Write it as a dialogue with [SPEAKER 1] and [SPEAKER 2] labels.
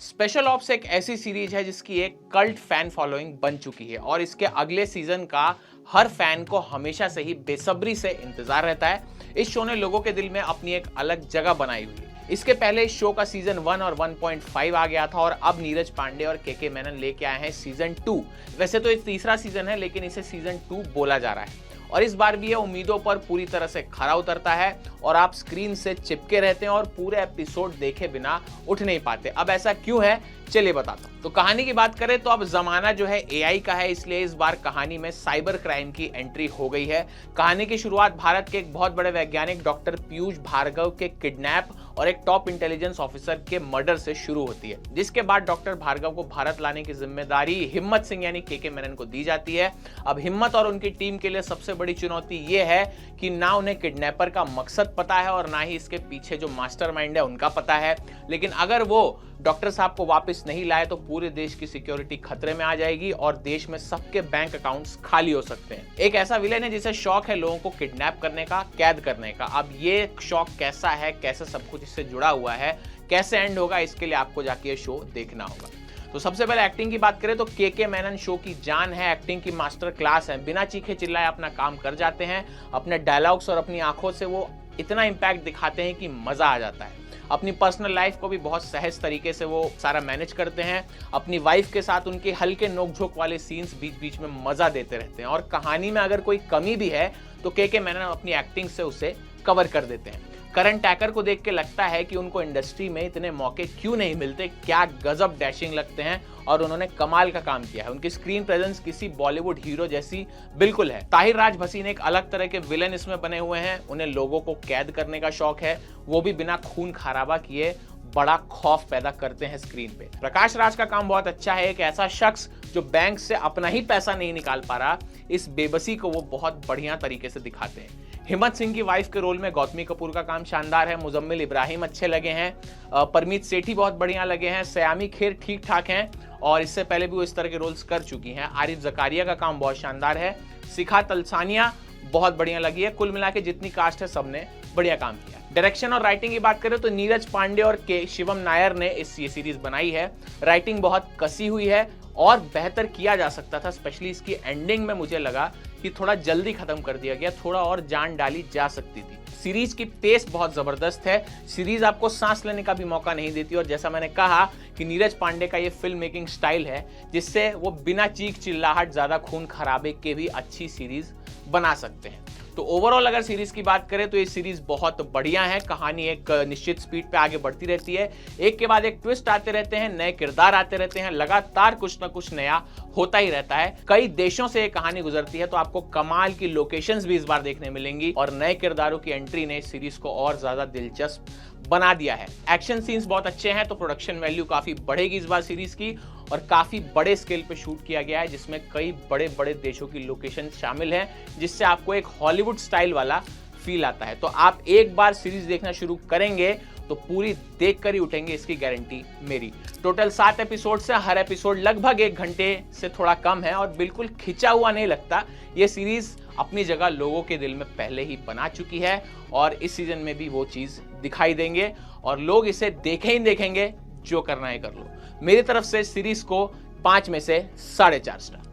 [SPEAKER 1] Special ops एक ऐसी series है जिसकी एक कल्ट फैन फॉलोइंग बन चुकी है और इसके अगले सीजन का हर फैन को हमेशा से ही बेसब्री से इंतजार रहता है। इस शो ने लोगों के दिल में अपनी एक अलग जगह बनाई हुई है। इसके पहले इस शो का सीजन 1 और 1.5 आ गया था और अब नीरज पांडे और के मेनन लेके आए हैं सीजन 2। वैसे तो ये तीसरा सीजन है लेकिन इसे सीजन 2 बोला जा रहा है और इस बार भी ये उम्मीदों पर पूरी तरह से खरा उतरता है और आप स्क्रीन से चिपके रहते हैं और पूरे एपिसोड देखे बिना उठ नहीं पाते। अब ऐसा क्यों है, चलिए बताता हूं। तो कहानी की बात करें तो अब जमाना जो है एआई का है, इसलिए इस बार कहानी में साइबर क्राइम की एंट्री हो गई है। कहानी की शुरुआत भारत के एक बहुत बड़े वैज्ञानिक डॉक्टर पीयूष भार्गव के किडनैप और एक टॉप इंटेलिजेंस ऑफिसर के मर्डर से शुरू होती है, जिसके बाद डॉक्टर भार्गव को भारत लाने की जिम्मेदारी हिम्मत सिंह यानी के मेनन को दी जाती है। अब हिम्मत और उनकी टीम के लिए सबसे बड़ी चुनौती यह है कि ना उन्हें किडनैपर का मकसद पता है और ना ही इसके पीछे जो मास्टरमाइंड है उनका पता है। लेकिन अगर वो डॉक्टर साहब को वापस नहीं लाए तो पूरे देश की सिक्योरिटी खतरे में आ जाएगी और देश में सबके बैंक अकाउंट्स खाली हो सकते हैं। एक ऐसा विलेन है जिसे शौक है लोगों को किडनैप करने का, कैद करने का। अब ये शौक कैसा है, कैसे सब कुछ इससे जुड़ा हुआ है, कैसे एंड होगा, इसके लिए आपको जाके ये शो देखना होगा। तो सबसे पहले एक्टिंग की बात करें तो के मेनन शो की जान है, एक्टिंग की मास्टर क्लास है। बिना चीखे चिल्लाए अपना काम कर जाते हैं। अपने डायलॉग्स और अपनी आंखों से वो इतना इम्पैक्ट दिखाते हैं कि मजा आ जाता है। अपनी पर्सनल लाइफ को भी बहुत सहज तरीके से वो सारा मैनेज करते हैं। अपनी वाइफ के साथ उनके हल्के नोकझोंक वाले सीन्स बीच बीच में मजा देते रहते हैं और कहानी में अगर कोई कमी भी है तो के मेनन अपनी एक्टिंग से उसे कवर कर देते हैं। करण टैकर को देख के लगता है कि उनको इंडस्ट्री में इतने मौके क्यों नहीं मिलते, क्या गजब डैशिंग लगते हैं और उन्होंने कमाल का काम किया है। उनकी स्क्रीन प्रेजेंस किसी बॉलीवुड हीरो जैसी बिल्कुल है। ताहिर राज भसीन एक अलग तरह के विलेन इसमें बने हुए हैं। उन्हें लोगों को कैद करने का शौक है, वो भी बिना खून खराबा किए बड़ा खौफ पैदा करते हैं स्क्रीन पे। प्रकाश राज का काम बहुत अच्छा है। एक ऐसा शख्स जो बैंक से अपना ही पैसा नहीं निकाल पा रहा, इस बेबसी को वो बहुत बढ़िया तरीके से दिखाते हैं। हिम्मत सिंह की वाइफ के रोल में गौतमी कपूर का काम शानदार है। मुजम्मिल इब्राहिम अच्छे लगे हैं। परमीत सेठी बहुत बढ़िया लगे हैं। सयामी खेर ठीक ठाक हैं और इससे पहले भी वो इस तरह के रोल्स कर चुकी हैं। आरिफ जकारिया का काम बहुत शानदार है। शिखा तलसानिया बहुत बढ़िया लगी है। कुल मिला के जितनी कास्ट है सबने बढ़िया काम किया। डायरेक्शन और राइटिंग की बात करें तो नीरज पांडे और के शिवम नायर ने ये सीरीज बनाई है। राइटिंग बहुत कसी हुई है और बेहतर किया जा सकता था। स्पेशली इसकी एंडिंग में मुझे लगा कि थोड़ा जल्दी खत्म कर दिया गया, थोड़ा और जान डाली जा सकती थी। सीरीज की पेस बहुत जबरदस्त है। सीरीज आपको सांस लेने का भी मौका नहीं देती और जैसा मैंने कहा कि नीरज पांडे का ये फिल्म मेकिंग स्टाइल है जिससे वो बिना चीख चिल्लाहट, ज्यादा खून खराबे के भी अच्छी सीरीज बना सकते हैं। तो ओवरऑल अगर सीरीज की बात करें तो ये सीरीज बहुत बढ़िया है। कहानी एक निश्चित स्पीड पे आगे बढ़ती रहती है। एक के बाद एक ट्विस्ट आते रहते हैं, नए किरदार आते रहते हैं, लगातार कुछ ना कुछ नया होता ही रहता है। कई देशों से ये कहानी गुजरती है तो आपको कमाल की लोकेशंस भी इस बार देखने मिलेंगी और नए किरदारों की एंट्री ने इस सीरीज को और ज्यादा दिलचस्प बना दिया है। एक्शन सीन्स बहुत अच्छे हैं तो प्रोडक्शन वैल्यू काफी बढ़ेगी इस बार सीरीज की और काफी बड़े स्केल पे शूट किया गया है जिसमें कई बड़े बड़े देशों की लोकेशन शामिल हैं जिससे आपको एक हॉलीवुड स्टाइल वाला फील आता है। तो आप एक बार सीरीज देखना शुरू करेंगे तो पूरी देख कर ही उठेंगे, इसकी गारंटी मेरी। टोटल 7 एपिसोड से हर एपिसोड लगभग 1 घंटे से थोड़ा कम है और बिल्कुल खिंचा हुआ नहीं लगता। ये सीरीज अपनी जगह लोगों के दिल में पहले ही बना चुकी है और इस सीजन में भी वो चीज दिखाई देंगे और लोग इसे देखे ही देखेंगे। जो करना है कर लो। मेरी तरफ से सीरीज को 5 में से 4.5 स्टार।